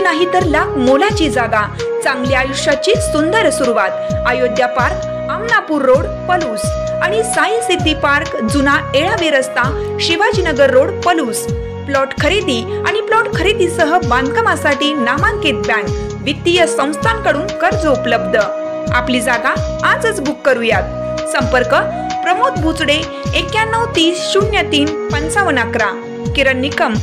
नाही तर लाख मोलाची जागा, चांगल्या आयुष्याची सुंदर सुरुवात। अयोध्या पार्क, आमनापूर रोड, पलूस आणि साई सिटी पार्क, जुना एळावे रस्ता, शिवाजीनगर रोड, पलूस। प्लॉट खरेदी आणि प्लॉट खरेदीसह बांधकामासाठी नामांकित बँक, वित्तीय संस्थांकडून कर्ज उपलब्ध। आपली जागा आजच बुक करूयात। संपर्क प्रमोद भुजडे 9130035511, किरण निकम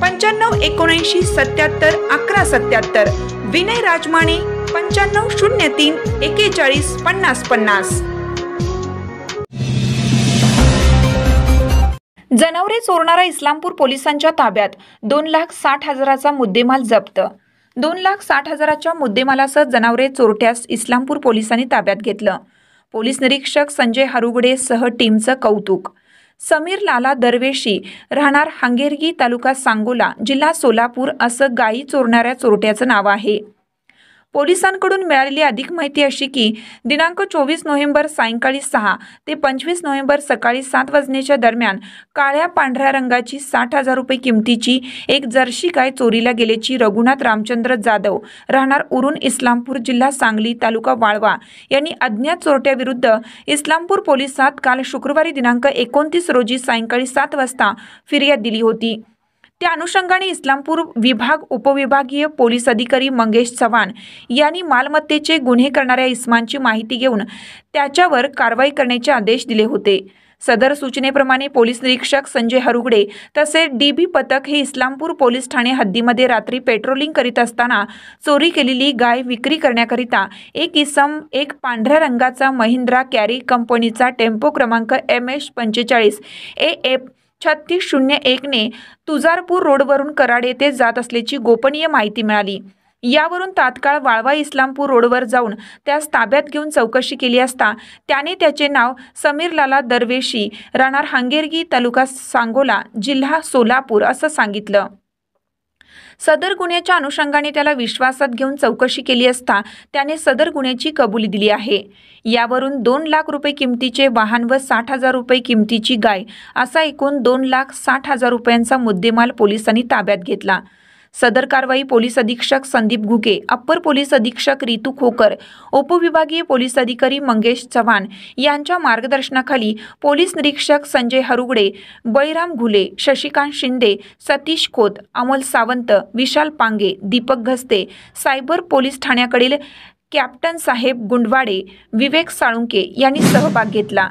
9579771177, विनय राजमाने 9503415050। जनावरे चोरणारा इस्लामपूर पोलिसांच्या ताब्यात, 2,60,000चा मुद्देमाल जप्त। 2,60,000च्या मुद्देमालासह जनावरे चोरट्यास इस्लामपूर पोलिसांनी ताब्यात घेतलं। पोलीस निरीक्षक संजय हरुगडे सह टीमचं कौतुक। समीर लाला दरवेशी, राहणार हांगेरगी, तालुका सांगोला, जिल्हा सोलापूर असं गायी चोरणाऱ्या चोरट्याचं नाव आहे। पोलिसांकडून मिळालेली अधिक माहिती अशी की दिनांक 24 नोव्हेंबर सायंकाळी 6 ते 25 नोव्हेंबर सकाळी 7 वाजण्याच्या दरम्यान काळ्या पांढऱ्या रंगाची 60,000 रुपये किमतीची एक जर्सी गाय चोरीला गेल्याची रघुनाथ रामचंद्र जाधव, राहणार उरून, इस्लामपूर, जिल्हा सांगली, तालुका वाळवा यांनी अज्ञात चोरट्याविरुद्ध इस्लामपूर पोलिसात काल शुक्रवारी दिनांक 29 रोजी सायंकाळी 7 वाजता फिर्याद दिली होती। त्या अनुषंगाने इस्लामपूर विभाग उपविभागीय पोलीस अधिकारी मंगेश चव्हाण यांनी मालमत्तेचे गुन्हे करणाऱ्या इस्मांची माहिती घेऊन त्याच्यावर कारवाई करण्याचे आदेश दिले होते। सदर सूचनेप्रमाणे पोलीस निरीक्षक संजय हरुगडे तसेच डीबी पथक हे इस्लामपूर पोलीस ठाणे हद्दीमध्ये रात्री पेट्रोलिंग करीत असताना चोरी केलेली गाय विक्री करण्याकरिता एक इसम एक पांढऱ्या रंगाचा महिंद्रा कॅरी कंपनीचा टेम्पो क्रमांक MS45 AF 3601 ने तुजारपूर रोडवरून कराड येथे जात असल्याची गोपनीय माहिती मिळाली। यावरून तात्काळ वाळवा इस्लामपूर रोडवर जाऊन त्यास ताब्यात घेऊन चौकशी केली असता त्याने त्याचे नाव समीर लाला दरवेशी, राहणार हांगेरगी, तालुका सांगोला, जिल्हा सोलापूर असं सांगितलं। सदर गुन्ह्याच्या अनुषंगाने त्याला विश्वासात घेऊन चौकशी केली असता त्याने सदर गुन्ह्याची कबुली दिली आहे। यावरून 2 लाख रुपये किमतीचे वाहन व 60,000 रुपये किमतीची गाय असा एकूण 2,60,000 रुपयांचा मुद्देमाल पोलिसांनी ताब्यात घेतला। सदर कारवाई पोलीस अधीक्षक संदीप घुगे, अप्पर पोलीस अधीक्षक रितू खोकर, उपविभागीय पोलीस अधिकारी मंगेश चव्हाण यांच्या मार्गदर्शनाखाली पोलीस निरीक्षक संजय हरुगडे, बळीराम घुले, शशिकांत शिंदे, सतीश खोत, अमोल सावंत, विशाल पांगे, Deepak Ghaste, cyber police ठाण्याकडील captain साहेब गुंडवाडे, विवेक साळुंके यांनी सहभाग घेतला।